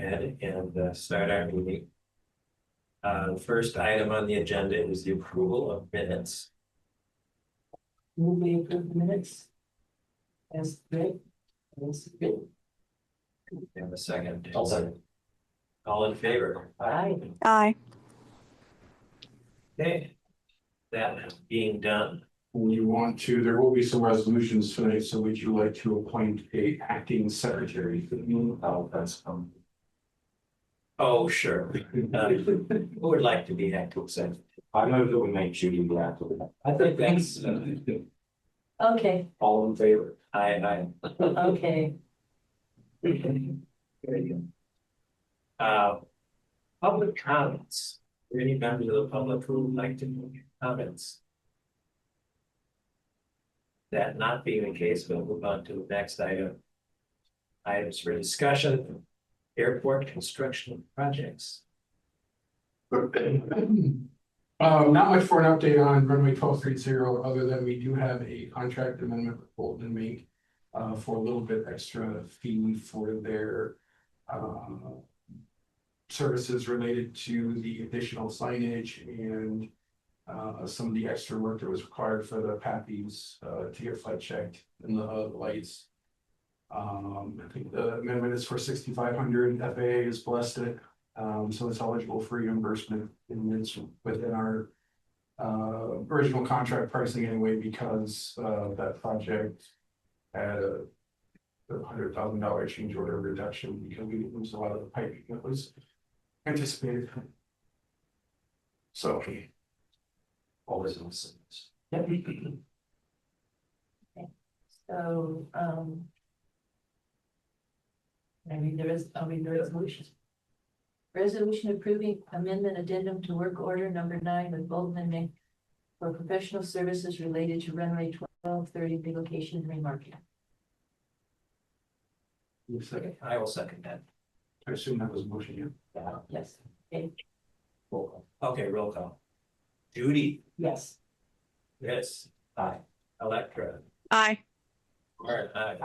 ahead and start our meeting. The first item on the agenda is the approval of minutes. Move we approve the minutes. As good. As good. Have a second. All in favor? Aye. Aye. Okay. That being done, We want to, there will be some resolutions tonight, so would you like to appoint a acting secretary for the meeting? Oh, that's, oh, sure. Who would like to be acting secretary? I know that we make Judy the acting. I think that's, Okay, All in favor? I. okay. Very good. Public comments. Are any members of the public who would like to make comments? That not being the case, we'll move on to the next item. Items for discussion, airport construction projects. Not much for an update on runway 1230, other than we do have a contract amendment with Bolton and Mink for a little bit extra fee for their services related to the additional signage and some of the extra work that was required for the PAPIs to get flight checked and the lights. I think the amendment is for $6,500. FAA has blessed it, so it's eligible for reimbursement, and it's within our original contract pricing anyway, because that project had a $100,000 change order reduction because we didn't lose a lot of the piping that was anticipated. So always in the sense. So, I'll read the resolution. Resolution approving amendment addendum to work order number 9 with Bolton and Mink for professional services related to runway 1230 relocation and remarketing. Second. I will second that. I assume that was a motion, yeah. Yes. Okay. Roll call. Okay, roll call. Judy. Yes. Yes. Aye. Electra. Aye. Art, aye.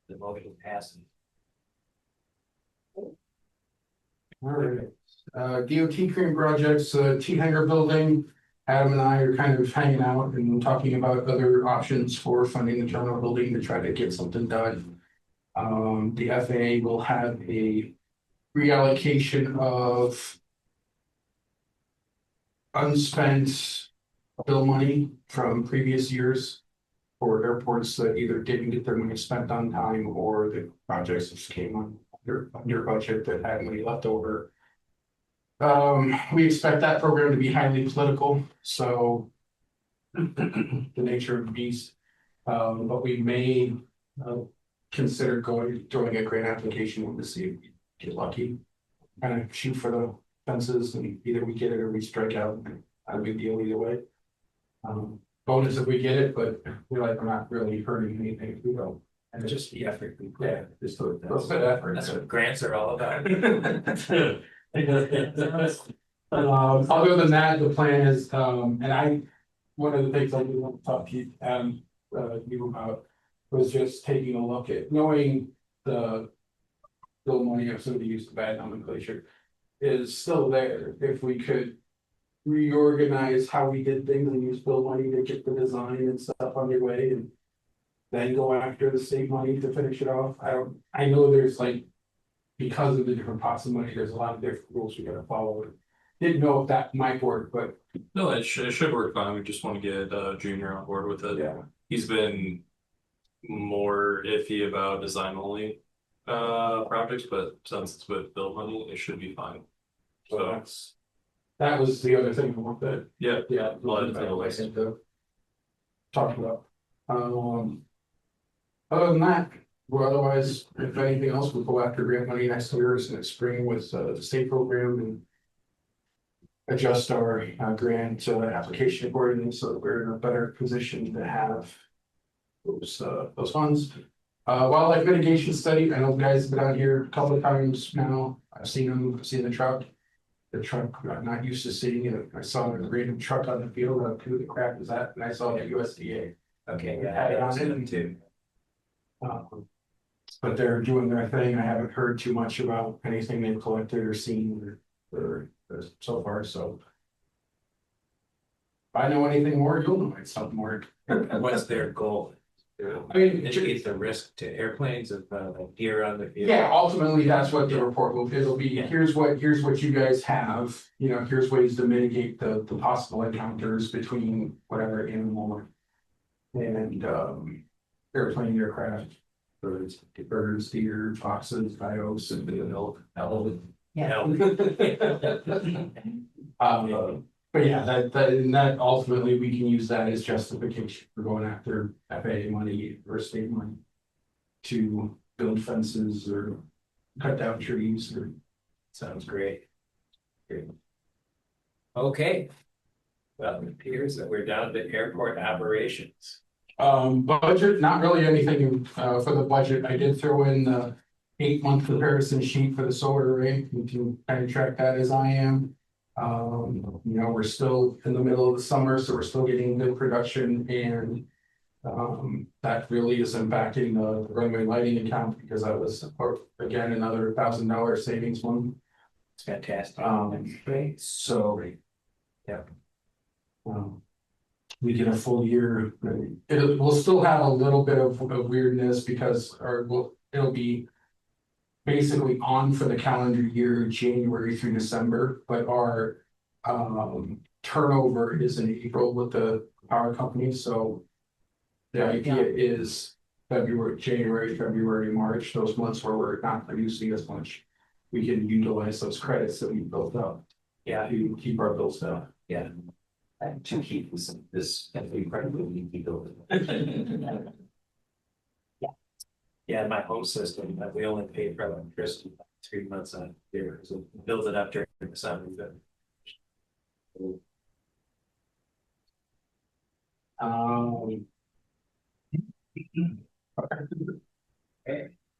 The motion passes. All right. DOT crane projects, T hangar building. Adam and I are kind of hanging out and talking about other options for funding the terminal building to try to get something done. The FAA will have a reallocation of unspent bill money from previous years for airports that either didn't get their money spent on time or the projects just came under budget that had money left over. We expect that program to be highly political, so the nature of the beast. But we may consider throwing a grant application to see if we get lucky. Kind of shoot for the fences, and either we get it or we strike out. Not a big deal either way. Bonus if we get it, but we're not really hurting anything if we don't. And just the effort. Just a little bit of effort. That's what grants are all about. Other than that, the plan is, one of the things I do want to talk to you, you about was just taking a look at knowing the bill money, if somebody used the bad nomenclature, is still there. If we could reorganize how we did things and use bill money to get the design and stuff underway and then go after the state money to finish it off. I know there's because of the different pots of money, there's a lot of different rules we gotta follow. Didn't know if that might work, but No, it should work fine. We just want to get Junior on board with it. yeah. He's been more iffy about design only projects, but since it's with bill money, it should be fine. So that was the other thing I wanted. Yeah, Yeah. well, it's the way. Talk about. Other than that, well, otherwise, if anything else, we'll go after grant money next year or next spring with the state program and adjust our grant application accordingly, so that we're in a better position to have those funds. Wildlife mitigation study. I know you guys have been out here a couple of times now. I've seen them. I've seen the truck. The truck, I'm not used to seeing it. I saw a random truck on the field. Who the crap is that? And I saw the USDA. Okay, yeah, I had it on them too. But they're doing their thing. I haven't heard too much about anything they've collected or seen or so far, so. If I know anything more, you'll know it's something more. What's their goal? I mean, Mitigate the risk to airplanes of deer on the field. yeah, ultimately, that's what the report will, it'll be, Yeah. here's what you guys have, you know, here's ways to mitigate the possible encounters between whatever animal. And airplane, aircraft, birds, deer, foxes, coyotes, and elk. Yeah. But yeah, that ultimately, we can use that as justification for going after FAA money or state money. To build fences or cut down trees or. Sounds great. Great. Okay. Well, it appears that we're down to airport operations. Budget, not really anything for the budget. I did throw in the 8-month comparison sheet for the solar array. You can kind of track that as I am. You know, we're still in the middle of the summer, so we're still getting good production and. That really is impacting the runway lighting account because that was, again, another $1,000 savings one. It's fantastic. Great. So. Yeah. We get a full year, we'll still have a little bit of weirdness because, it'll be. Basically on for the calendar year, January through December, but our. Turnover is in April with the power company, so. The idea is January, February, March, those months where we're not producing as much. We can utilize those credits that we built up. Yeah. To keep our bills down. Yeah. To keep this incredibly building. Yeah, my home system, we only pay for electricity 3 months a year, so build it up during the summer.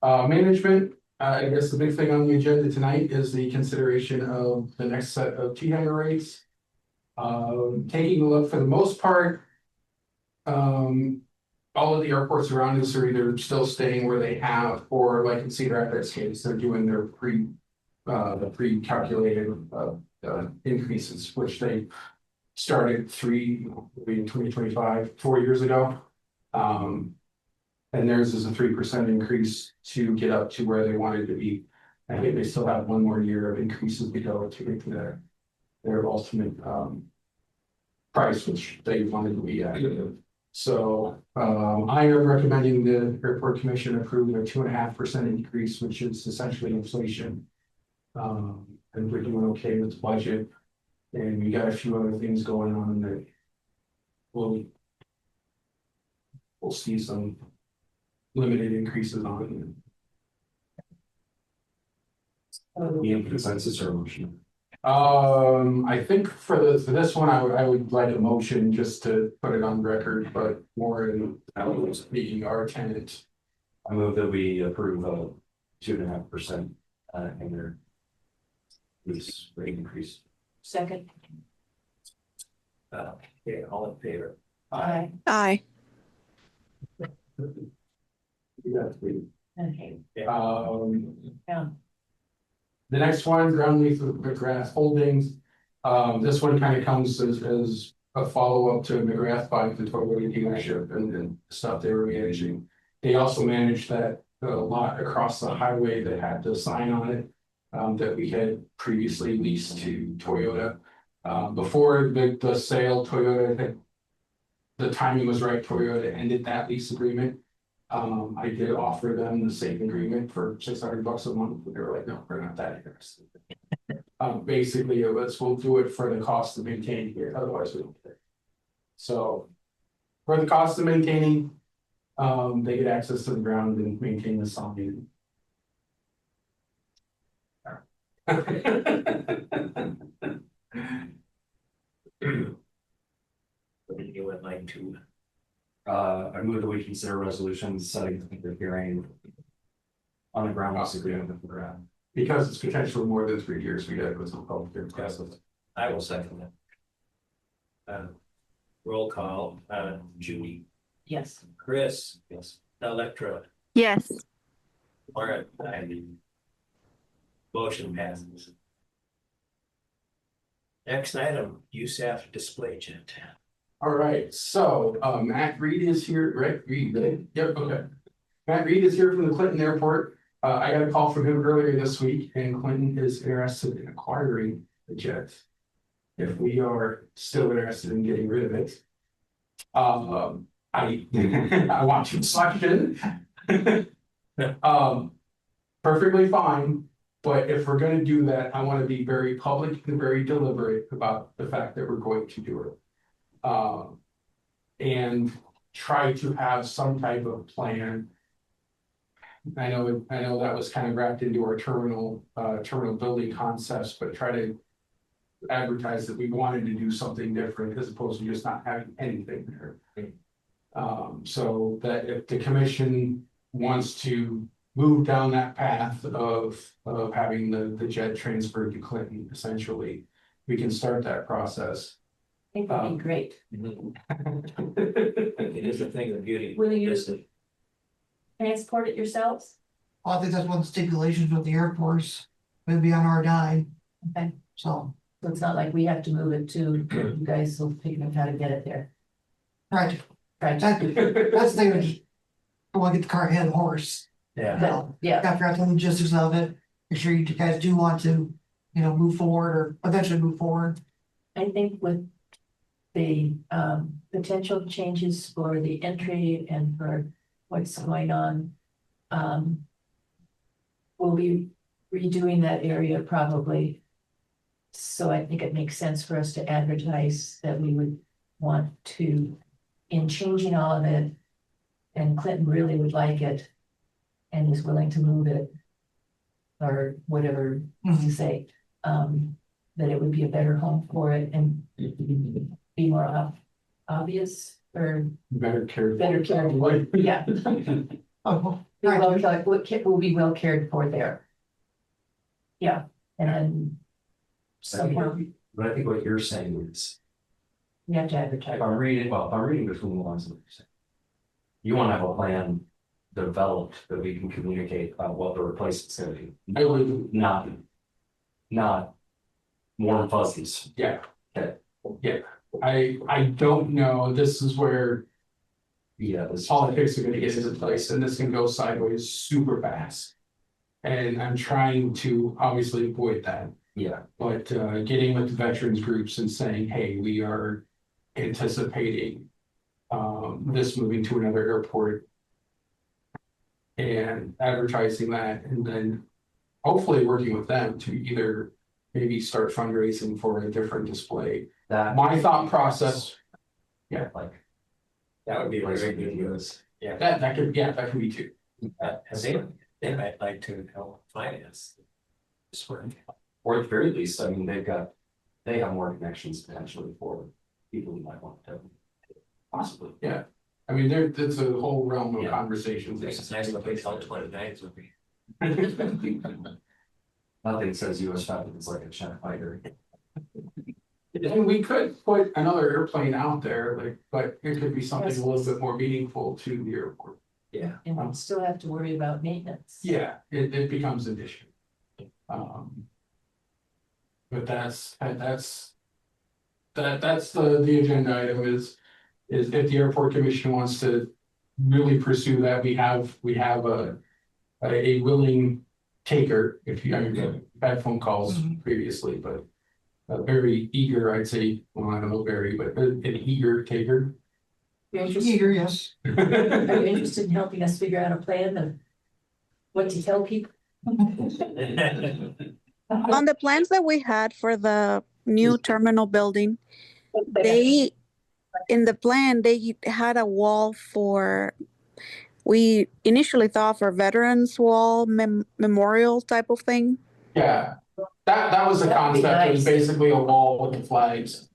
Management, I guess the big thing on the agenda tonight is the consideration of the next set of T-hangar rates. Taking a look for the most part. All of the airports around us are either still staying where they have, or like in Cedar Rapids case, they're doing their pre-calculated increases, which they started in 2025, 4 years ago. And theirs is a 3% increase to get up to where they wanted to be. I think they still have 1 more year of increases to go to get to their ultimate price, which they wanted to be at. So I am recommending the airport commission approve a 2.5% increase, which is essentially inflation. And we're doing okay with the budget. And we got a few other things going on that we'll see some limited increases on. The consensus or motion? I think for this one, I would like a motion just to put it on record, but more in being our tenant. I move that we approve a 2.5% in their lease rate increase. Second. Okay, all in favor? Aye. Aye. Okay. Yeah. The next one, ground leaf McGrath Holdings. This one kind of comes as a follow-up to McGrath buying the Toyota dealership and stuff they were managing. They also managed that lot across the highway that had the sign on it that we had previously leased to Toyota. Before the sale, Toyota had, the timing was right, Toyota ended that lease agreement. I did offer them the same agreement for $600 a month, but they were like, no, we're not that interested. Basically, we'll do it for the cost of maintaining here, otherwise we don't care. So for the cost of maintaining, they get access to the ground and maintain the sign. You would like to, I move that we consider resolutions setting the hearing on the ground lease agreement with McGrath. Because it's potentially more than 3 years, we did with some public hearing process. I will second that. Roll call, Judy, Yes. Chris. Yes. Electra, Yes. All right, motion passes. Next item, USAF display jet. All right, so Matt Reed is here, right? Reed, right? Yep, okay. Matt Reed is here from the Clinton Airport. I got a call from him earlier this week, and Clinton is interested in acquiring the jet. If we are still interested in getting rid of it. I I want your question. Perfectly fine, but if we're gonna do that, I wanna be very public and very deliberate about the fact that we're going to do it. And try to have some type of plan. I know that was kind of wrapped into our terminal building concepts, but try to advertise that we wanted to do something different as opposed to just not having anything there. So that if the commission wants to move down that path of having the jet transferred to Clinton, essentially, we can start that process. I think that'd be great. It is a thing of beauty. Will you- Is it? Transport it yourselves? Well, I think that's one of the stipulations with the airports, it'd be on our dime, Okay, so, so it's not like we have to move it to, you guys will figure out how to get it there. right, Right, that's the thing, I just don't wanna get the cart ahead of the horse. Yeah, No, yeah, gotta figure out the logistics of it, make sure you guys do want to, move forward or eventually move forward. I think with the potential changes for the entry and for what's going on. We'll be redoing that area probably. So I think it makes sense for us to advertise that we would want to, in changing all of it. And Clinton really would like it and is willing to move it. Or whatever to say, that it would be a better home for it and be more obvious or Better care. better cared for, yeah. Oh, Be right, will be well cared for there. Yeah, and then somehow But I think what you're saying is, we have to advertise. if I'm reading between the lines of what you're saying. You wanna have a plan developed that we can communicate about what the replacement's gonna be. I would, Not warm fuzzies. yeah. Okay. Yeah, I don't know, this is where Yeah, this. politics are gonna get into place and this can go sideways super fast. And I'm trying to obviously avoid that, Yeah, but getting with the veterans groups and saying, hey, we are anticipating. This moving to another airport. And advertising that and then hopefully working with them to either maybe start fundraising for a different display. that. My thought process, Yeah, like. that would be a very good Ideas. use. Yeah, that could be too. and they might like to help finance. This work. Or at the very least, I mean, they have more connections potentially for people who might want to. Possibly, yeah. I mean, there's a whole realm of Yeah. conversations. It's nice to place all 29s would be. Nothing says US Falcon is like a China fighter. And we could put another airplane out there, like, but it could be something a little bit more meaningful to the airport. Yeah. And we still have to worry about maintenance. Yeah, it becomes an issue. But that's the agenda item is if the airport commission wants to really pursue that, we have a willing taker, if you, I mean, I've had phone calls previously, but a very eager, I'd say, well, I don't know, very, but an eager taker. You're interested, eager, yes. are you interested in helping us figure out a plan of what to tell people? On the plans that we had for the new terminal building, in the plan, they had a wall we initially thought for veterans wall memorial type of thing. Yeah, that was the That'd be concept, it was nice. basically a wall with the flags.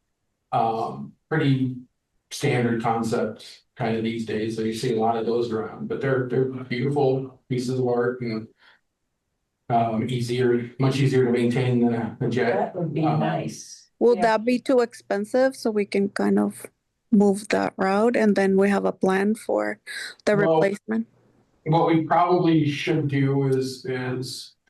Pretty standard concept kind of these days, so you see a lot of those around, but they're beautiful pieces of art and. Much easier to maintain than a jet. That would be nice. Will Yeah. that be too expensive so we can kind of move that route and then we have a plan for the Well, replacement? What we probably should do is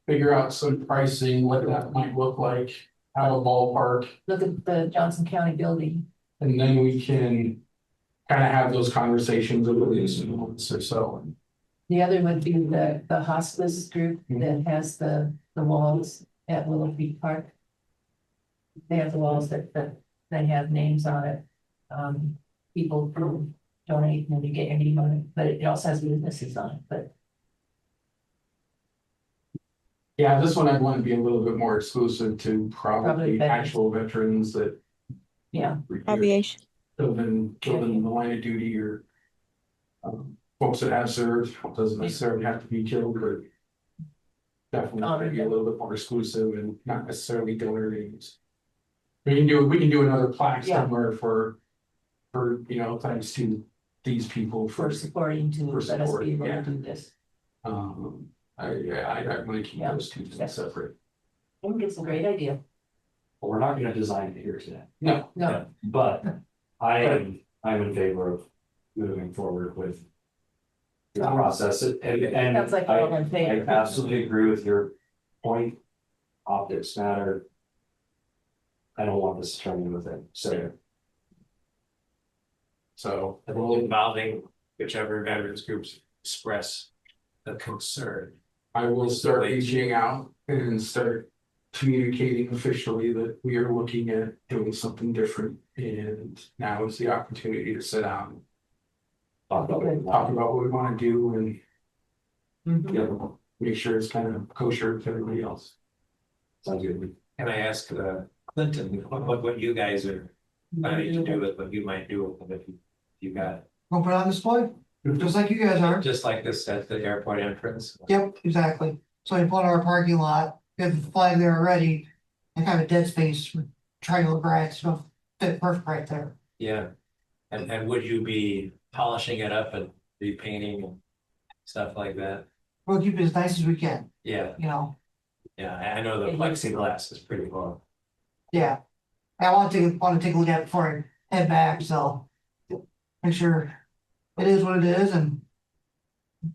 figure out some pricing, what that might look like, have a ballpark, Look at the Johnson County building. and then we can kind of have those conversations over these months or so. The other would be the hospice group that has the walls at Willow Creek Park. They have the walls that they have names on it. People who donate and you get your name on it, but it also has businesses on it, but Yeah, this one I'd want to be a little bit more exclusive to Probably probably veterans. actual veterans that. yeah. Aviation. Killed in the line of duty or. Folks that have served, doesn't necessarily have to be killed, but. Definitely be a little bit more exclusive and not necessarily donor names. We can do another plaque Yeah. somewhere for, thanks to these people For supporting to For let us support, be able yeah. to do this. I'd want to keep Yeah. those two Yeah. separate. I think it's a great idea. But we're not gonna design it here today, No, No, but I'm in favor of moving forward with. The process and sounds like we're all in I favor. absolutely agree with your point. Optics matter. I don't want this to turn into a thing, so. so. Involving whichever veterans groups express a concern. I will start reaching out and start communicating officially that we are looking at doing something different. And now is the opportunity to sit down, Talk about it. talk about what we want to do and Mhm. Yeah, make sure it's kind of kosher with everybody else. sounds good. Can I ask Clinton, what you guys are planning to do with what you might do with it if you got it? We'll put it on display, just like you guys are. Just like this at the airport entrance? Yep, exactly. So you put our parking lot, we have the flag there already, and kind of dead space, with triangle grass, so fit perfect right there. Yeah. And would you be polishing it up and repainting and stuff like that? We'll keep it as nice as we can, Yeah, you know, yeah, I know the plexiglass is pretty cool. yeah. I want to take a look at it before I head back, so. Make sure it is what it is and.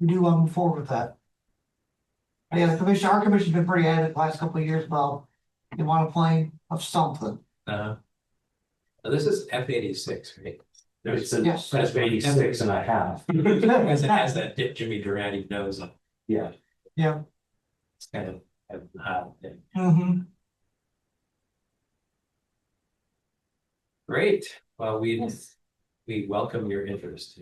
We do want to move forward with that. But yeah, our commission's been pretty adamant the last couple of years about, they want a plane of something. Now, this is F-86, right? It's There's, an Yes. F-86 and a half. because it has that Jimmy Durante nose on, Yeah, Yeah. it's kind of hot. Mm-hmm. Great, well, we welcome your interest.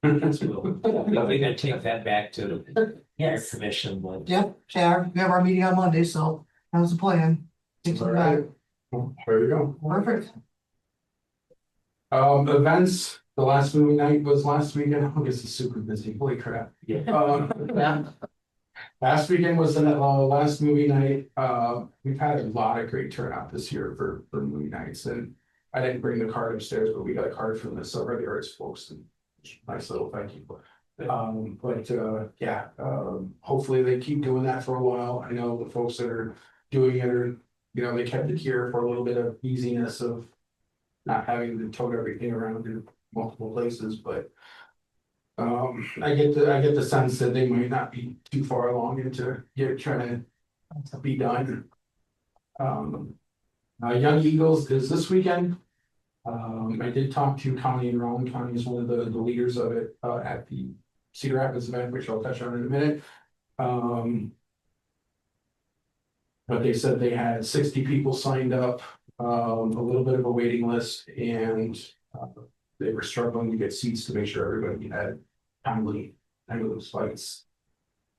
We're gonna take that back to the Air Yes. Commission. Yep, yeah, we have our meeting on Monday, so that was the plan. Take some back. There you go. Perfect. Events, the last movie night was last weekend. I guess it's super busy. Holy crap. yeah. Yeah. Last weekend was the last movie night. We've had a lot of great turnout this year for movie nights, and I didn't bring the card upstairs, but we got a card from the Silver of the Arts folks, and nice little thank you. Hopefully they keep doing that for a while. I know the folks that are doing it are, they kept it here for a little bit of easiness of not having to tote everything around in multiple places, but I get the sense that they might not be too far along into trying to be done. Young Eagles is this weekend. I did talk to Connie and Rowan. Connie is one of the leaders of it at the Cedar Rapids event, which I'll touch on in a minute. But they said they had 60 people signed up, a little bit of a waiting list, and they were struggling to get seats to make sure everybody had timely flights.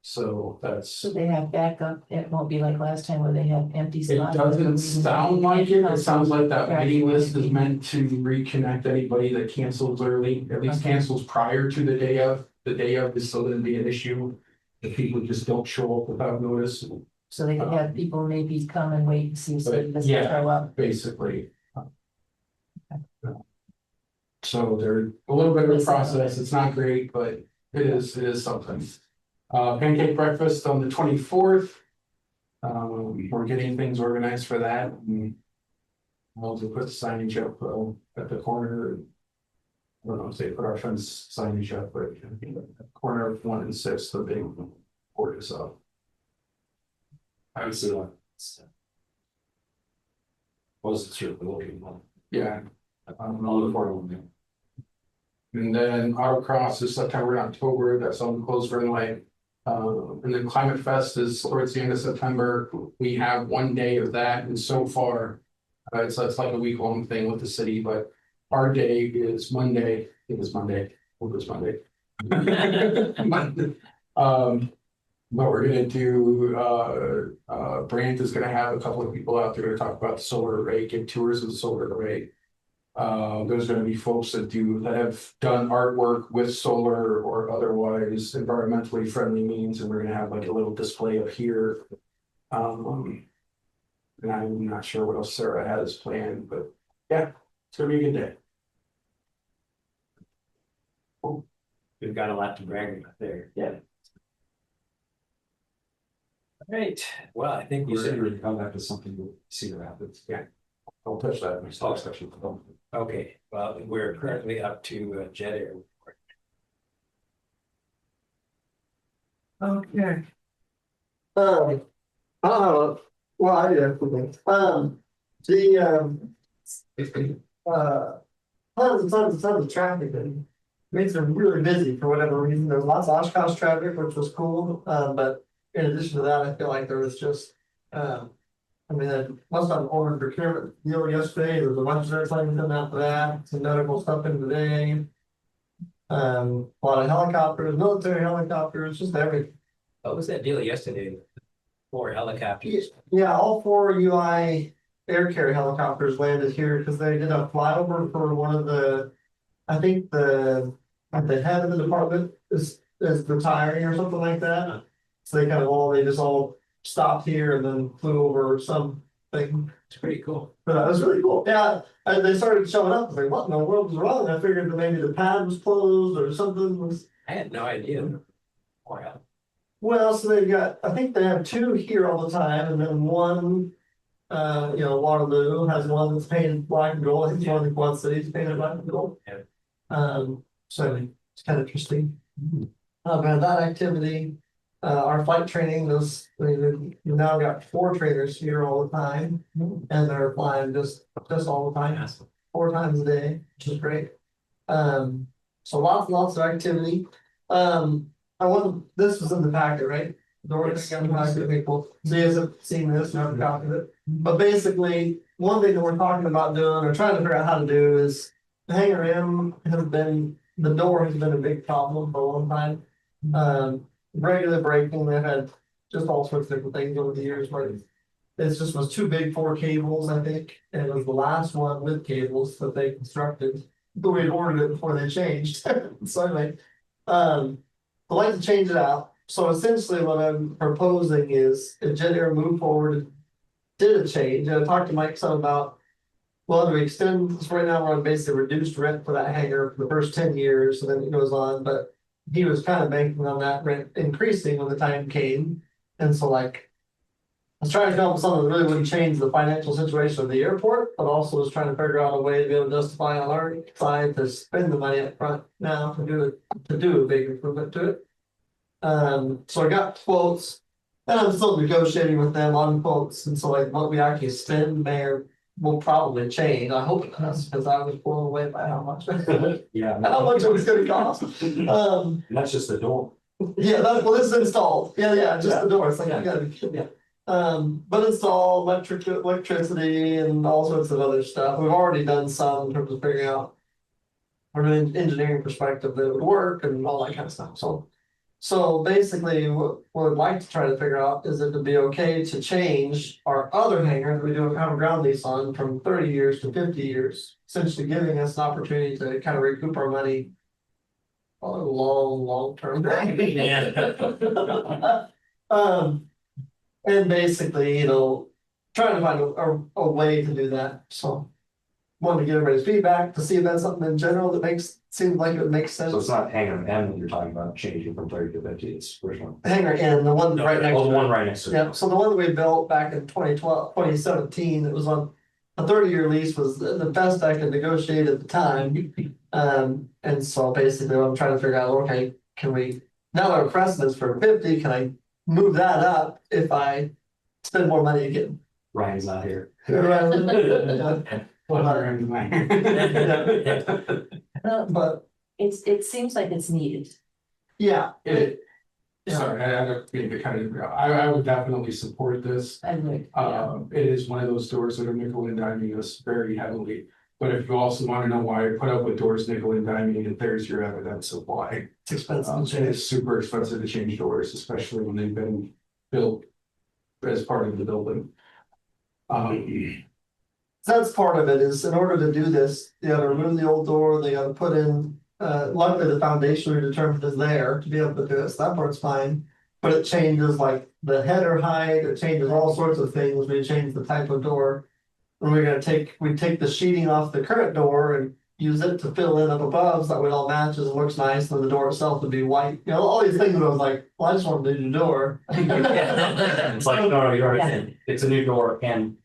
So that's. So they have backup, it won't be like last time where they had empty It slots. doesn't sound like it. It sounds like that waiting list is meant to reconnect anybody that cancels early, at least Okay. cancels prior to the day of. The day of is still gonna be an issue. If people just don't show up without notice, So they could have people maybe come and wait and see if somebody doesn't Yeah. show up. basically. So they're a little bit of a process. It's not great, but it is something. Pancake breakfast on the 24th. We're getting things organized for that, and we'll put the signage up at the corner. don't know if they put our fence signage up, but corner of 1 and 6, the big board is up. I would say like. Was it your building? Yeah. All the four of them. And then autocross is September and October, that's on closed runway. And then Climate Fest is towards the end of September. We have 1 day of that, and so far, it's like a week-long thing with the city, but our day is Monday. It was Monday. What was Monday? Monday. But we're gonna do, Brandt is gonna have a couple of people out there to talk about the solar array, give tours of the solar array. There's gonna be folks that have done artwork with solar or otherwise environmentally friendly means, and we're gonna have like a little display up here. And I'm not sure what else Sarah has planned, but yeah, it's gonna be a good day. We've got a lot to brag about there. Yeah. All right, well, I think You said you we're, were gonna come back to something with Cedar Rapids. Yeah. Don't touch that. My stock section. okay, well, we're currently up to Jet Air. Okay. Well, I do everything. Tons of traffic and makes them really busy for whatever reason. There's lots of Oshkosh traffic, which was cool. But in addition to that, I feel like there was just, I must have ordered procurement deal yesterday. There was a bunch of airplanes coming out for that, some medical stuff in today. A lot of helicopters, military helicopters, just everything. What was that deal yesterday? 4 helicopters. Yeah, all 4 UI air carrier helicopters landed here because they did a flyover for one of the, I think the head of the department is retiring or something like that. So they just all stopped here and then flew over something. It's pretty cool. But it was really cool. Yeah, and they started showing up. I was like, what in the world was wrong? I figured that maybe the pad was closed or something was. I had no idea. Wow. Well, so I think they have 2 here all the time, and then one, Waterloo has one that's painted black and gold. I think it's one of the Quad Cities painted black and gold. Yeah. So it's kind of interesting. About that activity, our flight training we've now got 4 trainers here all the time, and they're flying just all the time, 4 times a day, which is great. So lots of activity. This was in the packet, right? Doris, got the packet, okay, cool. So you guys have seen this, you have a copy of it. But basically, one thing that we're talking about doing or trying to figure out how to do is the hangar M the door has been a big problem for a long time. Regular breaking, they've had just all sorts of different things over the years, but it just was too big for cables, I think. And it was the last one with cables that they constructed, but we had ordered it before they changed. So anyway, I'd like to change it out. So essentially what I'm proposing is if Jet Air moved forward, did a change, and I talked to Mike some about, well, do we extend this right now, we're on basically reduced rent for that hangar for the first 10 years, and then it goes on, but he was kind of banking on that rent increasing when the time came. And so I was trying to come up with something that really wouldn't change the financial situation of the airport, but also was trying to figure out a way to be able to justify on our side to spend the money up front now to do a big improvement to it. So I got quotes, and I'm still negotiating with them on quotes, and so what we actually spend will probably change. I hope it does, because I was blown away by how much Yeah. how much it was gonna cost. And that's just the door. Yeah, this is installed. Yeah, just the door. It's like, you gotta be kidding me. But install electricity and all sorts of other stuff. We've already done some in terms of figuring out from an engineering perspective that it would work and all that kind of stuff. So basically what I'd like to try to figure out is if it'd be okay to change our other hangar that we do have a ground lease on from 30 years to 50 years, essentially giving us an opportunity to kind of recoup our money on a long term. And basically, trying to find a way to do that. So wanted to get everybody's feedback to see if that's something in general that seems like it would make sense. So it's not hangar M that you're talking about changing from 30 to 50, it's which one? Hangar in the one right next Oh, to the it. one right next to it. Yeah, so the one that we built back in 2017, it was on a 30-year lease was the best I could negotiate at the time. And so basically I'm trying to figure out, okay, can we, now our precedence for 50, can I move that up if I spend more money again? Ryan's not here. But it seems like it's needed. yeah, Sorry, I don't mean to kind of, I would definitely support this. I would, yeah. It is one of those doors that are nickel and diming us very heavily. But if you also want to know why I put up with doors nickel and diming, and there's your evidence of why. it's expensive to It change. is super expensive to change doors, especially when they've been built as part of the building. That's part of it, is in order to do this, you gotta remove the old door, they gotta put in, luckily the foundation we determined is there to be able to do it, so that part's fine. But it changes like the header height, it changes all sorts of things, we change the type of door. And we take the sheeting off the current door and use it to fill in up above, so that way it all matches, it looks nice, and the door itself would be white, you know, all these things, I was like, well, I just want to do the door. It's like, no, you're right, it's a new door and.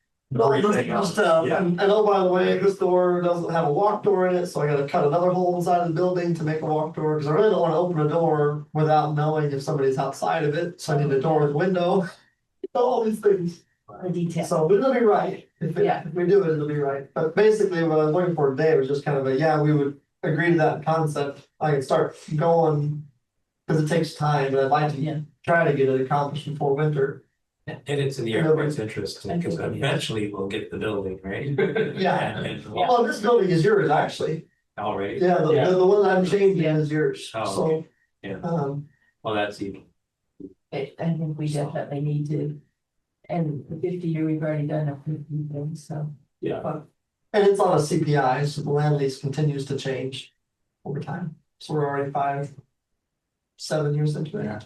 All this everything other else. stuff, Yeah. and oh, by the way, this door doesn't have a walk door in it, so I gotta cut another hole inside of the building to make a walk door, cause I really don't wanna open a door without knowing if somebody's outside of it, so I need a door with a window. All these things, The detail. so, but it'll be right, if we do it, it'll be right, but basically what I was looking for today was just kind of a, yeah, we would agree to that concept, I can start going. Cause it takes time, and I'd like Yeah. to try to get it accomplished before winter. And it's in the airport's interest, because eventually we'll get the building, right? Yeah. And Well, this building is yours, actually. already, Yeah, the one I'm changing is yours, Oh, so, okay. Yeah. Well, that's even, I think we definitely need to. And the 50-year, we've already done a few things, so. and it's on a CPI, so the land lease continues to change over time, so we're already 7 years into it. Yeah.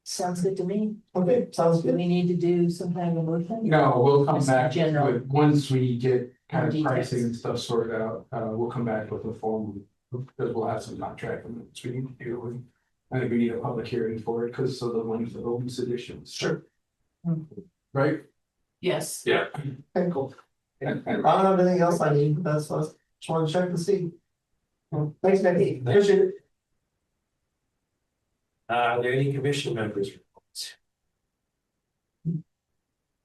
Sounds good to me. Okay, sounds Do good. we need to do some kind of a motion? No, we'll come Just back general. with, once we get kind of Details. pricing and stuff sorted out, we'll come back with a form. Because we'll have some contract amendments we need to do, and I think we need a public hearing for it, because of the length of those editions. Sure. Right? Yes. Yeah. Okay, cool. I don't have anything else I need, but that's what I just wanted to check and see. Well, thanks, Becky, appreciate it. are there any commission members reports?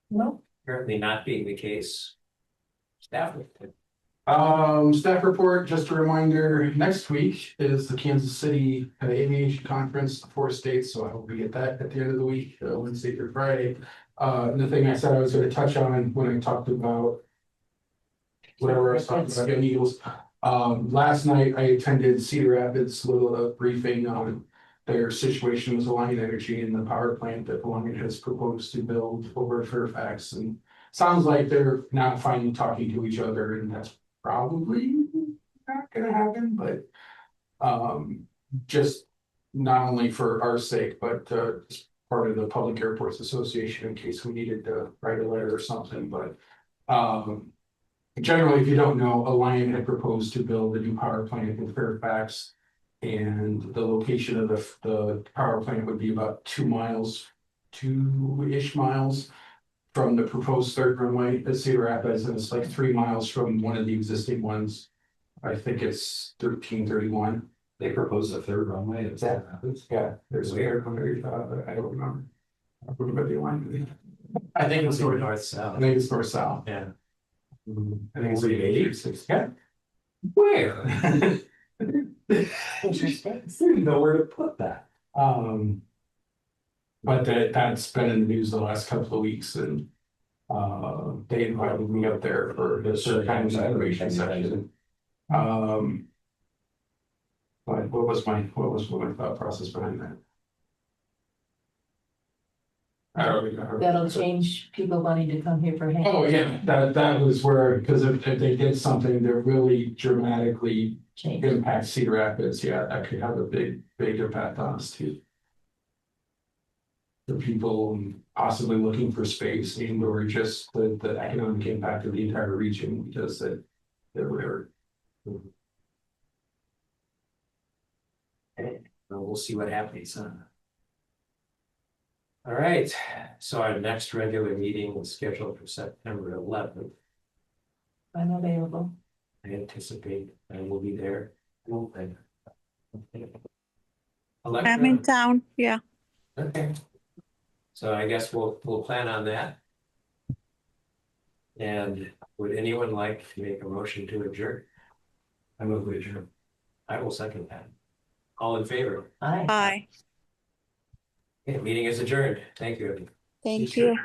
No, Currently not being the case. Staff report. Staff report, just a reminder, next week is the Kansas City Aviation Conference, the 4 states, so I hope we get that at the end of the week, Wednesday through Friday. And the thing I said I was gonna touch on when I talked about whatever I was talking about, Young Eagles. Last night I attended Cedar Rapids little briefing on their situation with Alliant Energy and the power plant that Alliant has proposed to build over Fairfax, and sounds like they're now finally talking to each other, and that's probably not gonna happen, but just not only for our sake, but as part of the Public Airports Association in case we needed to write a letter or something, but generally, if you don't know, Alliant had proposed to build a new power plant in Fairfax. And the location of the power plant would be about 2 miles, 2-ish miles. From the proposed third runway at Cedar Rapids, and it's like 3 miles from one of the existing ones. I think it's 1331. They proposed a third runway. Is that happens? Yeah, there's a third runway, I don't remember. I remember the line. I think it's north. I south. think it's north south. Yeah. I think it's like 86. Yeah. Where? interesting. Nowhere to put that. But that's been in the news the last couple of weeks, and they invited me up there for the kind of celebration session. But what was my thought process behind that? I don't remember. That'll change people wanting to come here for hand. Oh, yeah, that was where, because if they did something that really dramatically Change. impacts Cedar Rapids, yeah, that could have a big impact on us too. The people possibly looking for space and or just the economic impact of the entire region, because they're rare. Okay, well, we'll see what happens, huh? All right, so our next regular meeting is scheduled for September 11th. I'm available. I anticipate I will be there. I'm in Electra, town, yeah. okay. So I guess we'll plan on that. And would anyone like to make a motion to adjourn? I move to adjourn. I will second that. All in favor? Aye. Bye. Okay, meeting is adjourned. Thank you. Thank you.